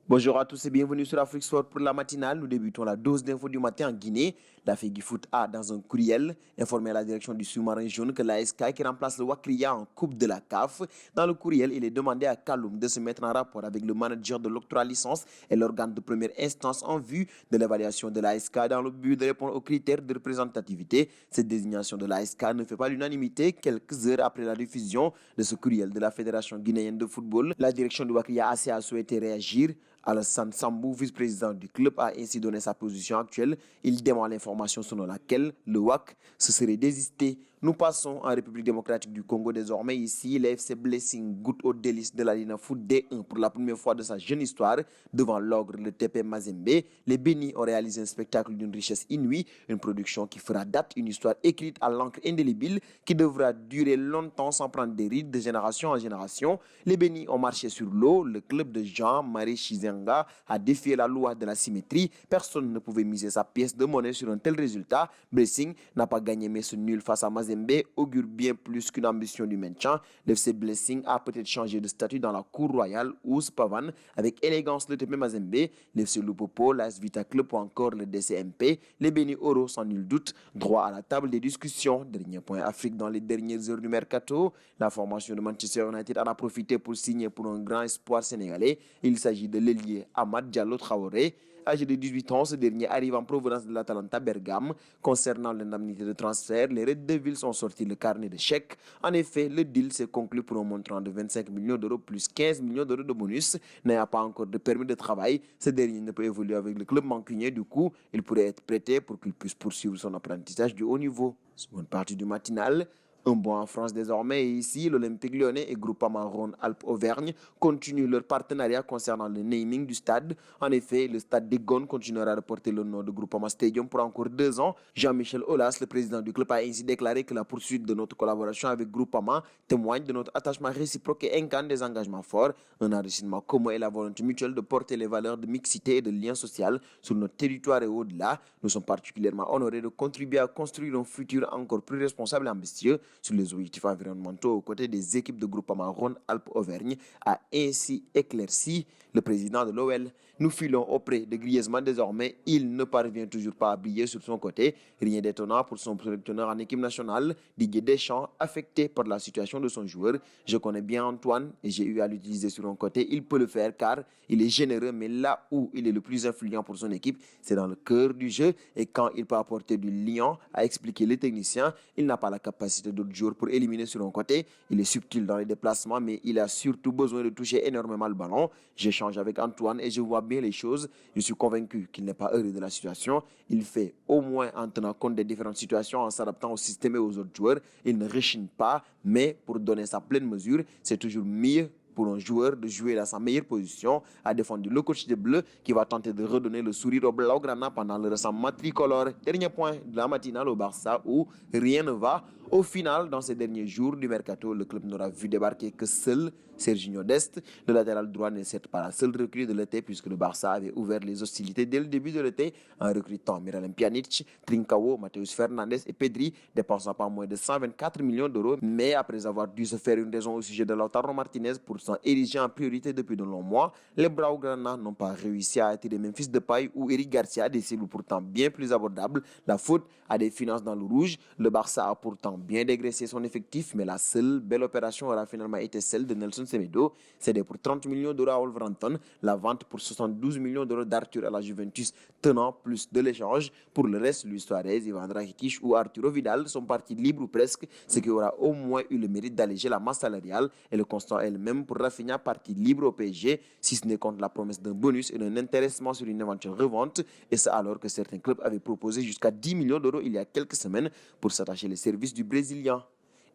Bonjour à tous et bienvenue sur Afrique Sport pour la matinale. Nous débutons la dose d'infos du matin en Guinée. La FEGI Foot a, dans un courriel, informé la direction du sous-marin jaune que l'ASK qui remplace le Wakria en Coupe de la CAF. Dans le courriel, il est demandé à Kaloum de se mettre en rapport avec le manager de l'octroi licence et l'organe de première instance en vue de l'évaluation de l'ASK dans le but de répondre aux critères de représentativité. Cette désignation de l'ASK ne fait pas l'unanimité quelques heures après la diffusion de ce courriel de la Fédération guinéenne de football. La direction du Wakria AC a souhaité réagir. Alassane Sambou, vice-président du club, a ainsi donné sa position actuelle. Il dément l'information selon laquelle le WAC se serait désisté. Nous passons en République démocratique du Congo désormais. Ici, le FC Blessing goûte aux délices de la Ligue Foot D1 pour la première fois de sa jeune histoire devant l'ogre, le TP Mazembe. Les Bénis ont réalisé un spectacle d'une richesse inouïe, une production qui fera date, une histoire écrite à l'encre indélébile qui devra durer longtemps sans prendre des rides de génération en génération. Les Bénis ont marché sur l'eau. Le club de Jean-Marie Chizenga a défié la loi de la symétrie. Personne ne pouvait miser sa pièce de monnaie sur un tel résultat. Blessing n'a pas gagné mais ce nul face à Mazembe augure bien plus qu'une ambition du maintien. L'FC Blessing a peut-être changé de statut dans la cour royale ou Spavan avec élégance le TP Mazembe, l'FC Lupopo, l'AS Vita Club ou encore le DCMP. Les Bénis Oro sans nul doute droit à la table des discussions. Dernier point Afrique dans les dernières heures du mercato. La formation de Manchester United en a profité pour signer pour un grand espoir sénégalais. Il s'agit de l'ailier Amad Diallo Traoré. Âgé de 18 ans, ce dernier arrive en provenance de l'Atalanta Bergame. Concernant l'indemnité de transfert, les Red Devils ont sorti le carnet de chèques. En effet, le deal s'est conclu pour un montant de 25 millions d'euros plus 15 millions d'euros de bonus. N'ayant pas encore de permis de travail, ce dernier ne peut évoluer avec le club mancunien. Du coup, il pourrait être prêté pour qu'il puisse poursuivre son apprentissage du haut niveau. Seconde partie du matinal. Un bon en France désormais et ici, l'Olympique lyonnais et Groupama Rhône-Alpes-Auvergne continuent leur partenariat concernant le naming du stade. En effet, le stade d'Egon continuera à porter le nom de Groupama Stadium pour encore 2 ans. Jean-Michel Aulas, le président du club, a ainsi déclaré que la poursuite de notre collaboration avec Groupama témoigne de notre attachement réciproque et incarne des engagements forts, un enrichissement commun et la volonté mutuelle de porter les valeurs de mixité et de lien social sur notre territoire et au-delà. Nous sommes particulièrement honorés de contribuer à construire un futur encore plus responsable et ambitieux sur les objectifs environnementaux aux côtés des équipes de Groupama Rhône-Alpes-Auvergne, a ainsi éclairci le président de l'OL. Nous filons auprès de Griezmann désormais. Il ne parvient toujours pas à briller sur son côté. Rien d'étonnant pour son sélectionneur en équipe nationale, Didier Deschamps, affecté par la situation de son joueur. Je connais bien Antoine et j'ai eu à l'utiliser sur un côté. Il peut le faire car il est généreux, mais là où il est le plus influent pour son équipe, c'est dans le cœur du jeu. Et quand il peut apporter du lion, a expliqué les techniciens, il n'a pas la capacité d'autres joueurs pour éliminer sur un côté. Il est subtil dans les déplacements, mais il a surtout besoin de toucher énormément le ballon. J'échange avec Antoine et je vois bien les choses. Je suis convaincu qu'il n'est pas heureux de la situation. Il fait au moins en tenant compte des différentes situations, en s'adaptant au système et aux autres joueurs. Il ne rechigne pas, mais pour donner sa pleine mesure, c'est toujours mieux pour un joueur de jouer dans sa meilleure position, a défendu le coach des Bleus qui va tenter de redonner le sourire au Blaugrana pendant le récent tricolore. Dernier point de la matinale au Barça où rien ne va. Au final, dans ces derniers jours du mercato, le club n'aura vu débarquer que seul Serginho Dest. Le latéral droit n'est certes pas la seule recrue de l'été puisque le Barça avait ouvert les hostilités dès le début de l'été en recrutant Miralem Pjanic, Trincao, Mateus Fernandes et Pedri, dépensant pas moins de 124 millions d'euros. Mais après avoir dû se faire une raison au sujet de Lautaro Martinez pour s'en ériger en priorité depuis de longs mois, les Blaugrana n'ont pas réussi à attirer Memphis Depay ou Eric Garcia, des cibles pourtant bien plus abordables. La faute à des finances dans le rouge. Le Barça a pourtant bien dégraissé son effectif, mais la seule belle opération aura finalement été celle de Nelson Semedo, cédé pour 30 millions d'euros à Wolverhampton, la vente pour 72 millions d'euros d'Arthur à la Juventus, tenant plus de l'échange. Pour le reste, Luis Suarez, Ivan Rakitic ou Arturo Vidal sont partis libres ou presque, ce qui aura au moins eu le mérite d'alléger la masse salariale. Et le constat est le même pour Rafinha, parti libre au PSG, si ce n'est contre la promesse d'un bonus et d'un intéressement sur une éventuelle revente, et ça alors que certains clubs avaient proposé jusqu'à 10 millions d'euros il y a quelques semaines pour s'attacher les services du Brésilien.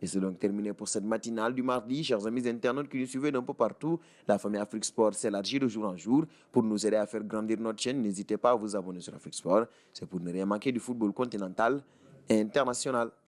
Et c'est donc terminé pour cette matinale du mardi. Chers amis internautes qui nous suivez d'un peu partout, la famille Afrique Sport s'élargit de jour en jour. Pour nous aider à faire grandir notre chaîne, n'hésitez pas à vous abonner sur Afrique Sport. C'est pour ne rien manquer du football continental et international.